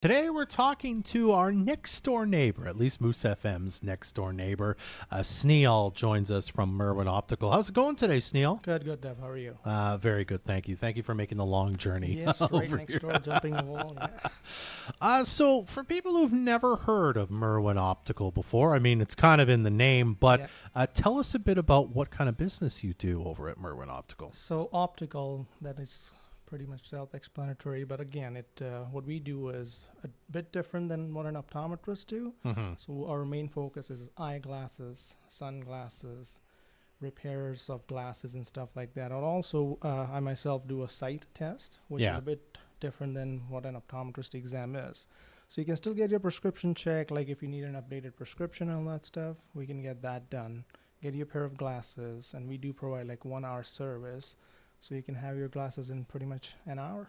Today we're talking to our next door neighbor, at least Moose FM's next door neighbor. Snehal joins us from Merwin Optical. How's it going today, Snehal? Good, good, Dev. How are you? Very good, thank you. Thank you for making the long journey. Yes, right over next here. door, jumping the wall. Yeah. So for people who've never heard of Merwin Optical before, I mean, it's kind of in the name, but tell us a bit about what kind of business you do over at Merwin Optical. So optical, that is pretty much self-explanatory. But again, what we do is a bit different than what an optometrist do. Mm-hmm. So our main focus is eyeglasses, sunglasses, repairs of glasses and stuff like that. And also, I myself do a sight test, which is a bit different than what an optometrist exam is. So you can still get your prescription checked, like if you need an updated prescription and all that stuff, we can get that done. Get you a pair of glasses, and we do provide like 1 hour service. So you can have your glasses in pretty much an hour.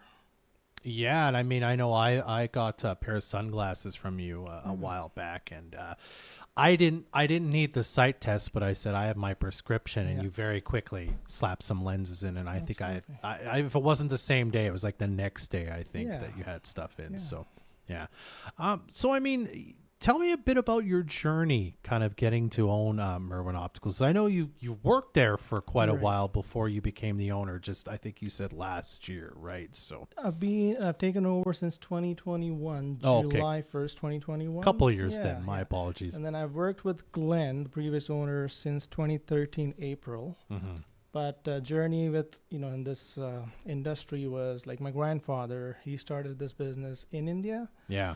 Yeah, and I mean, I know I got a pair of sunglasses from you a while back, and I didn't need the sight test, but I said I have my prescription, and you very quickly slapped some lenses in, and I think I if it wasn't the same day, it was like the next day I think that you had stuff in. So so I mean, tell me a bit about your journey kind of getting to own Merwin Opticals. I know you worked there for quite a while before you became the owner, just I think you said last year, right? So I've taken over since 2021, July 1st, 2021. Couple of years then, my apologies. And then I've worked with Glenn, the previous owner, since 2013 April. Mm-hmm. But journey with, in this industry was like my grandfather, he started this business in India. Yeah.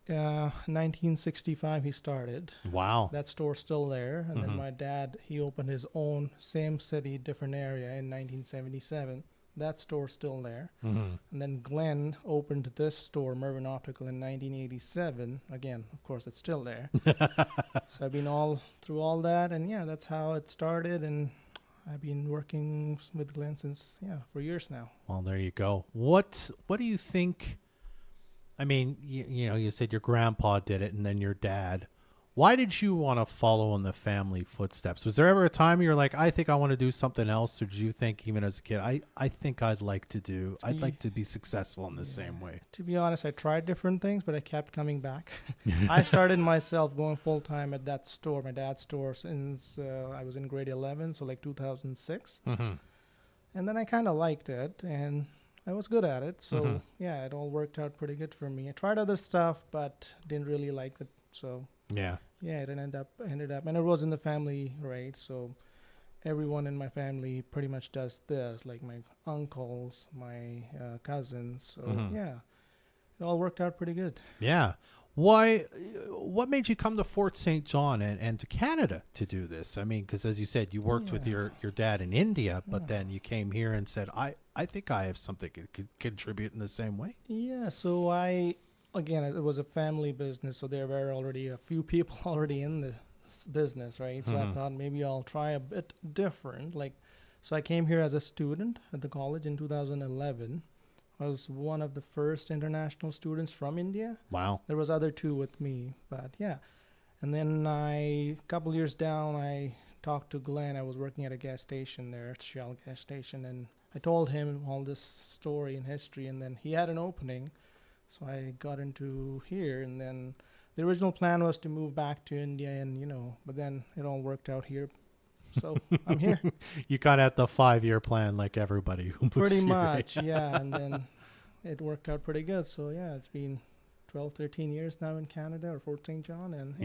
1965 he started. Wow. That store's still there. And then my dad, he opened his own, same city, different area in 1977. That store's still there. And then Glenn opened this store, Merwin Optical, in 1987. Again, of course, it's still there. So I've been all through all that, and that's how it started. And I've been working with Glenn since for years now. Well, there you go. What do you think? I mean, you said your grandpa did it and then your dad. Why did you want to follow in the family footsteps? Was there ever a time you're like, I think I want to do something else? Or did you think even as a kid, I think I'd like to be successful in the same way? To be honest, I tried different things, but I kept coming back. I started myself going full time at that store, my dad's store, since I was in grade 11, so like 2006. And then I kind of liked it, and I was good at it. So it all worked out pretty good for me. I tried other stuff, but didn't really like it. So it ended up, and it was in the family, right? So everyone in my family pretty much does this, like my uncles, my cousins. So it all worked out pretty good. Yeah. What made you come to Fort St. John and to Canada to do this? I mean, because as you said, you worked with your dad in India, but then you came here and said, I think I have something that could contribute in the same way. Yeah, so again, it was a family business, so there were already a few people already in the business, right? So I thought maybe I'll try a bit different. So I came here as a student at the college in 2011. I was one of the first international students from India. Wow. There was other two with me, but And then a couple years down, I talked to Glenn. I was working at a gas station there, at Shell gas station, and I told him all this story and history, and then he had an opening. So I got into here, and then the original plan was to move back to India, and but then it all worked out here. So I'm here. You kind of had the 5-year plan like everybody who moves pretty here, much, right? and then it worked out pretty good. So it's been 12, 13 years now in Canada, or Fort St. John, and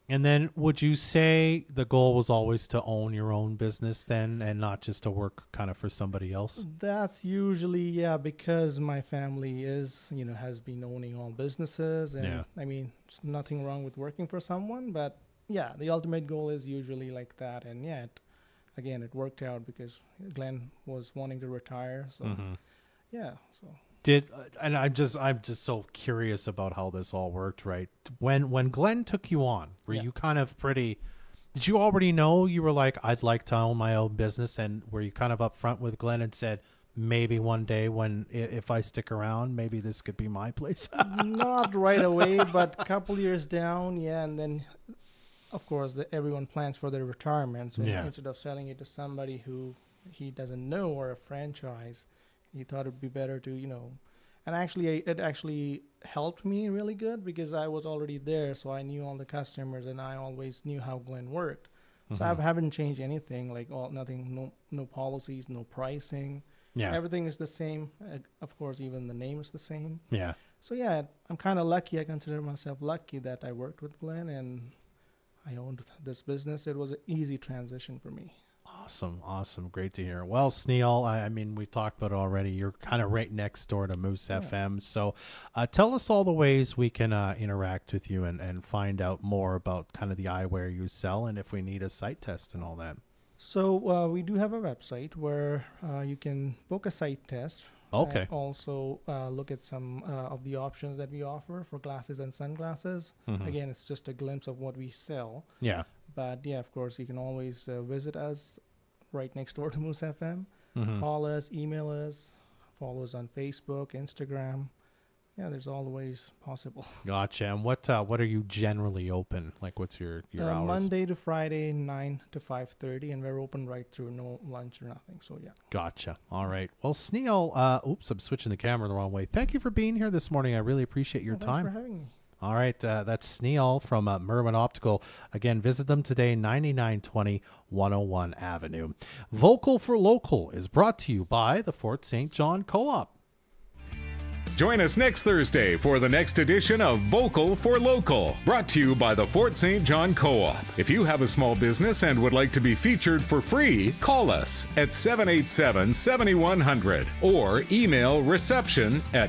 And then would you say the goal was always to own your own business then and not just to work kind of for somebody else? That's usually, because my family has been owning all businesses, and I mean, there's nothing wrong with working for someone, but the ultimate goal is usually like that. And it worked out because Glenn was wanting to retire. So, And I'm just so curious about how this all worked, right? When Glenn took you on, were you kind of did you already know you were like, I'd like to own my own business? And were you kind of upfront with Glenn and said, maybe one day if I stick around, maybe this could be my place? Not right away, but a couple years down, and then of course everyone plans for their retirement. So instead of selling it to somebody who he doesn't know or a franchise, he thought it'd be better to, And actually, it actually helped me really good because I was already there, so I knew all the customers and I always knew how Glen worked. So I haven't changed anything, like nothing, no policies, no pricing. Yeah. Everything is the same. Of course, even the name is the same. Yeah. So yeah, I'm kind of lucky. I consider myself lucky that I worked with Glen and I owned this business. It was an easy transition for me. Awesome. Great to hear. Well, Snehal, I mean, we've talked about it already. You're kind of right next door to Moose FM. So tell us all the ways we can interact with you and find out more about kind of the eyewear you sell and if we need a sight test and all that. So we do have a website where you can book a sight test. Okay. Also look at some of the options that we offer for glasses and sunglasses. Again, it's just a glimpse of what we sell. Yeah. But yeah, of course, you can always visit us right next door to Moose FM. Call us, email us, follow us on Facebook, Instagram. Yeah, there's all the ways possible. Gotcha. And what are you generally open? Like, what's your hours? Monday to Friday, 9 to 5:30, and we're open right through, no lunch or nothing. So yeah. Gotcha. All right. Well, Snehal, oops, I'm switching the camera the wrong way. Thank you for being here this morning. I really appreciate your time. Thanks for having me. All right, that's Snehal from Merwin Optical. Again, visit them today, 9920 101 Avenue. Vocal for Local is brought to you by the Fort St. John Co-op. Join us next Thursday for the next edition of Vocal for Local, brought to you by the Fort St. John Co-op. If you have a small business and would like to be featured for free, call us at 787-7100 or email reception at